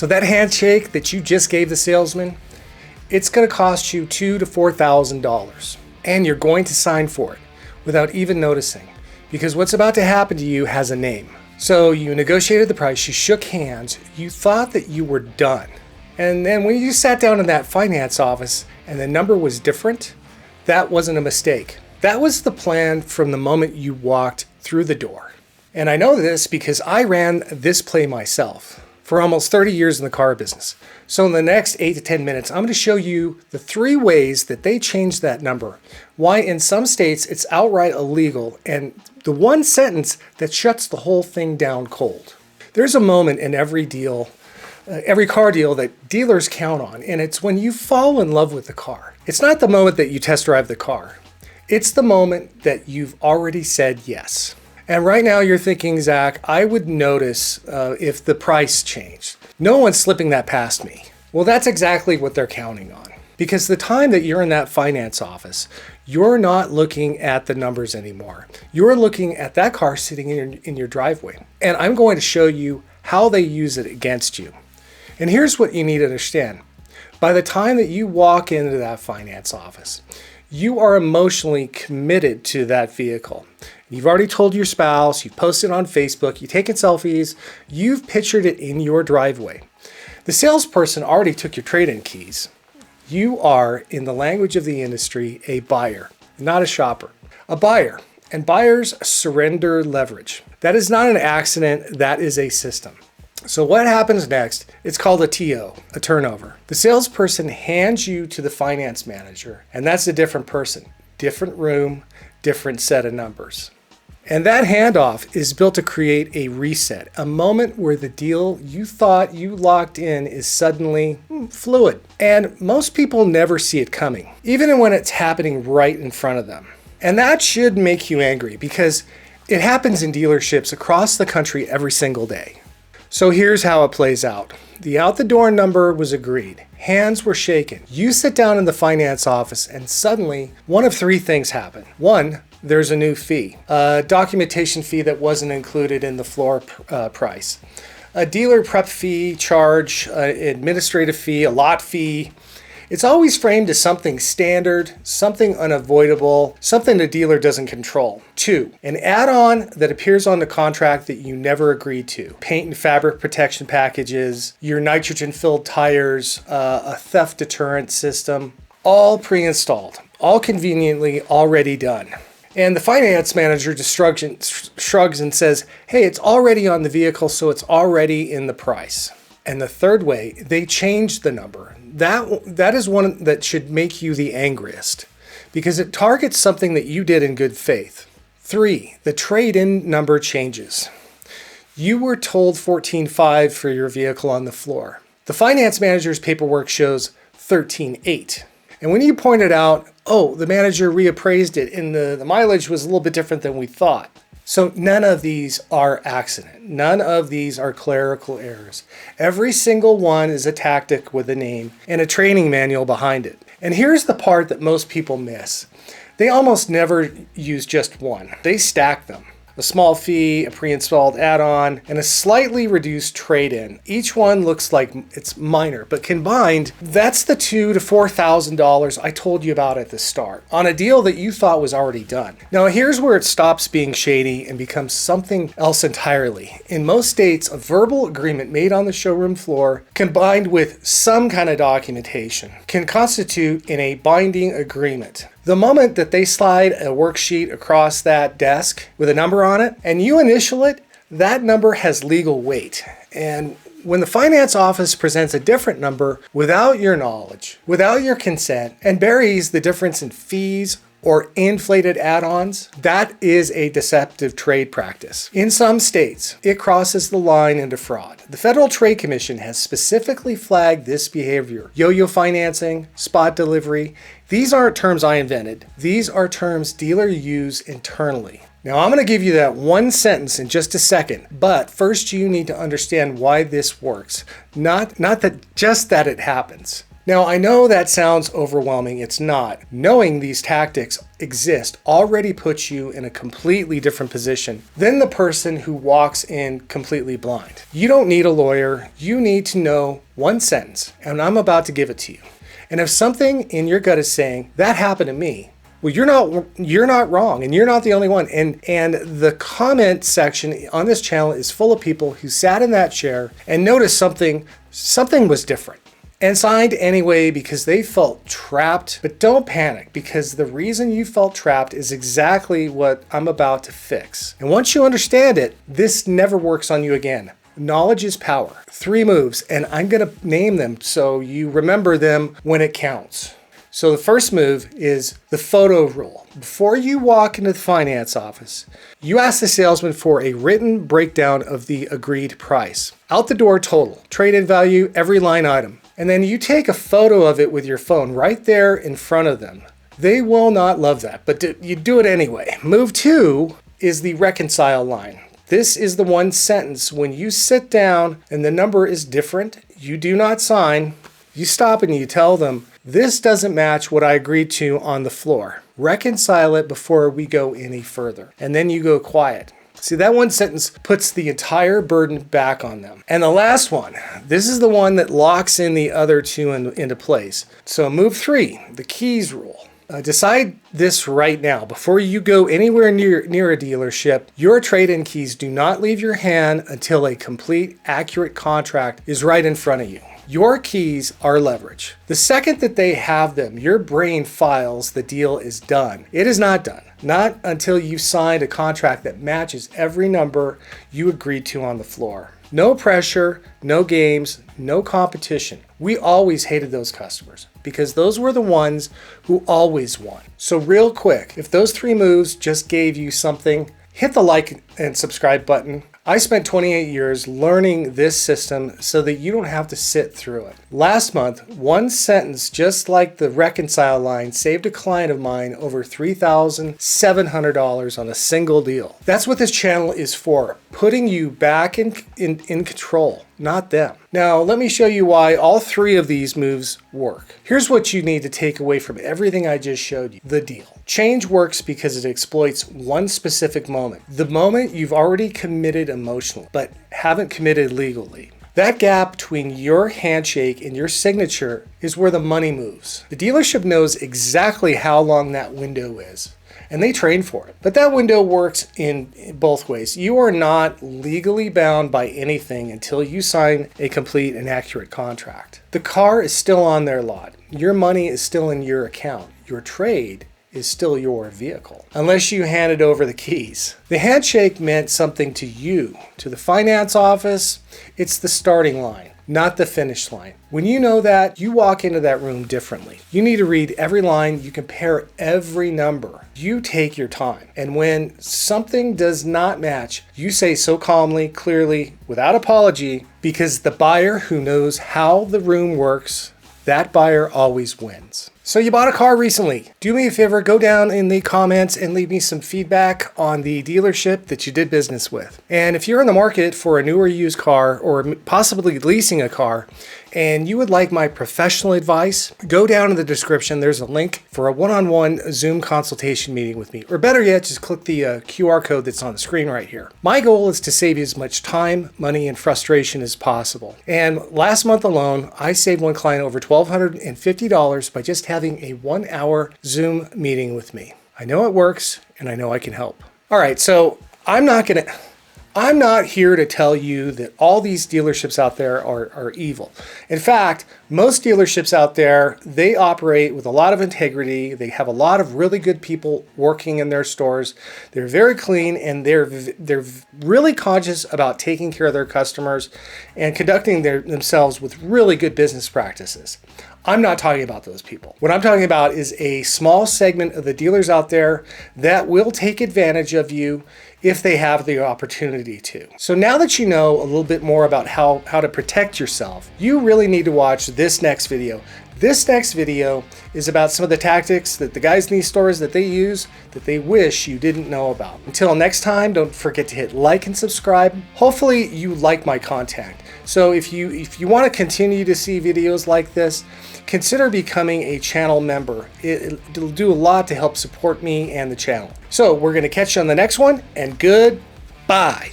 So that handshake that you just gave the salesman, it's going to cost you $2,000 to $4,000. And you're going to sign for it without even noticing, because what's about to happen to you has a name. So you negotiated the price, you shook hands, you thought that you were done. And then when you sat down in that finance office and the number was different, that wasn't a mistake. That was the plan from the moment you walked through the door. And I know this because I ran this play myself for almost 30 years in the car business. So in the next 8 to 10 minutes, I'm going to show you the 3 ways that they changed that number, why in some states it's outright illegal, and the one sentence that shuts the whole thing down cold. There's a moment in every deal, every car deal that dealers count on, and it's when you fall in love with the car. It's not the moment that you test drive the car. It's the moment that you've already said yes. And right now you're thinking, Zach, I would notice if the price changed. No one's slipping that past me. Well, that's exactly what they're counting on. Because the time that you're in that finance office, you're not looking at the numbers anymore. You're looking at that car sitting in your driveway. And I'm going to show you how they use it against you. And here's what you need to understand. By the time that you walk into that finance office, you are emotionally committed to that vehicle. You've already told your spouse, you've posted on Facebook, you've taken selfies, you've pictured it in your driveway. The salesperson already took your trade-in keys. You are, in the language of the industry, a buyer, not a shopper. A buyer, and buyers surrender leverage. That is not an accident, that is a system. So what happens next? It's called a TO, a turnover. The salesperson hands you to the finance manager, and that's a different person, different room, different set of numbers. And that handoff is built to create a reset, a moment where the deal you thought you locked in is suddenly fluid. And most people never see it coming, even when it's happening right in front of them. And that should make you angry because it happens in dealerships across the country every single day. So here's how it plays out. The out the door number was agreed. Hands were shaken. You sit down in the finance office and suddenly one of 3 things happen. 1, there's a new fee, a documentation fee that wasn't included in the floor price, a dealer prep fee charge, administrative fee, a lot fee. It's always framed as something standard, something unavoidable, something the dealer doesn't control. 2, an add-on that appears on the contract that you never agreed to. Paint and fabric protection packages, your nitrogen-filled tires, a theft deterrent system, all pre-installed, all conveniently already done. And the finance manager just shrugs and says, hey, it's already on the vehicle, so it's already in the price. And the 3rd way, they changed the number. That is one that should make you the angriest because it targets something that you did in good faith. 3, the trade-in number changes. You were told $14,500 for your vehicle on the floor. The finance manager's paperwork shows $13,800. And when you pointed out, oh, the manager reappraised it and the mileage was a little bit different than we thought. So none of these are accident. None of these are clerical errors. Every single one is a tactic with a name and a training manual behind it. And here's the part that most people miss. They almost never use just one. They stack them. A small fee, a pre-installed add-on, and a slightly reduced trade-in. Each one looks like it's minor, but combined, that's the $2,000 to $4,000 I told you about at the start, on a deal that you thought was already done. Now here's where it stops being shady and becomes something else entirely. In most states, a verbal agreement made on the showroom floor, combined with some kind of documentation, can constitute in a binding agreement. The moment that they slide a worksheet across that desk with a number on it and you initial it, that number has legal weight. And when the finance office presents a different number without your knowledge, without your consent, and buries the difference in fees or inflated add-ons, that is a deceptive trade practice. In some states, it crosses the line into fraud. The Federal Trade Commission has specifically flagged this behavior. Yo-yo financing, spot delivery. These aren't terms I invented. These are terms dealers use internally. Now I'm going to give you that one sentence in just a second, but first you need to understand why this works. Not that just that it happens. Now, I know that sounds overwhelming. It's not. Knowing these tactics exist already puts you in a completely different position than the person who walks in completely blind. You don't need a lawyer. You need to know one sentence, and I'm about to give it to you. And if something in your gut is saying, that happened to me, well, you're not wrong, and you're not the only one. And the comment section on this channel is full of people who sat in that chair and noticed something was different, and signed anyway because they felt trapped. But don't panic, because the reason you felt trapped is exactly what I'm about to fix. And once you understand it, this never works on you again. Knowledge is power. 3 moves, and I'm gonna name them so you remember them when it counts. So the first move is the photo rule. Before you walk into the finance office, you ask the salesman for a written breakdown of the agreed price. Out the door total, trade-in value, every line item. And then you take a photo of it with your phone right there in front of them. They will not love that, but you do it anyway. Move 2 is the reconcile line. This is the one sentence when you sit down and the number is different, you do not sign, you stop and you tell them, this doesn't match what I agreed to on the floor. Reconcile it before we go any further. And then you go quiet. See, that one sentence puts the entire burden back on them. And the last one, this is the one that locks in the other 2 into place. So move 3, the keys rule. Decide this right now. Before you go anywhere near a dealership, your trade-in keys do not leave your hand until a complete, accurate contract is right in front of you. Your keys are leverage. The second that they have them, your brain files the deal is done. It is not done. Not until you've signed a contract that matches every number you agreed to on the floor. No pressure, no games, no competition. We always hated those customers because those were the ones who always won. So real quick, if those 3 moves just gave you something, hit the like and subscribe button. I spent 28 years learning this system so that you don't have to sit through it. Last month, one sentence just like the reconcile line saved a client of mine over $3,700 on a single deal. That's what this channel is for, putting you back in control, not them. Now, let me show you why all 3 of these moves work. Here's what you need to take away from everything I just showed you. The deal. Change works because it exploits one specific moment. The moment you've already committed emotionally, but haven't committed legally. That gap between your handshake and your signature is where the money moves. The dealership knows exactly how long that window is, and they train for it. But that window works in both ways. You are not legally bound by anything until you sign a complete and accurate contract. The car is still on their lot. Your money is still in your account. Your trade is still your vehicle, unless you handed over the keys. The handshake meant something to you. To the finance office, it's the starting line, not the finish line. When you know that, you walk into that room differently. You need to read every line, you compare every number. You take your time. And when something does not match, you say so calmly, clearly, without apology, because the buyer who knows how the room works, that buyer always wins. So you bought a car recently. Do me a favor, go down in the comments and leave me some feedback on the dealership that you did business with. And if you're in the market for a new or used car, or possibly leasing a car, and you would like my professional advice, go down in the description. There's a link for a one-on-one Zoom consultation meeting with me. Or better yet, just click the QR code that's on the screen right here. My goal is to save you as much time, money, and frustration as possible. And last month alone, I saved one client over $1,250 by just having a 1-hour Zoom meeting with me. I know it works, and I know I can help. All right, so I'm not here to tell you that all these dealerships out there are evil. In fact, most dealerships out there, they operate with a lot of integrity. They have a lot of really good people working in their stores. They're very clean, and they're really conscious about taking care of their customers and conducting themselves with really good business practices. I'm not talking about those people. What I'm talking about is a small segment of the dealers out there that will take advantage of you if they have the opportunity to. So now that you know a little bit more about how to protect yourself, you really need to watch this next video. This next video is about some of the tactics that the guys in these stores that they use that they wish you didn't know about. Until next time, don't forget to hit like and subscribe. Hopefully you like my content. So if you want to continue to see videos like this, consider becoming a channel member. It'll do a lot to help support me and the channel. So we're going to catch you on the next one, and goodbye.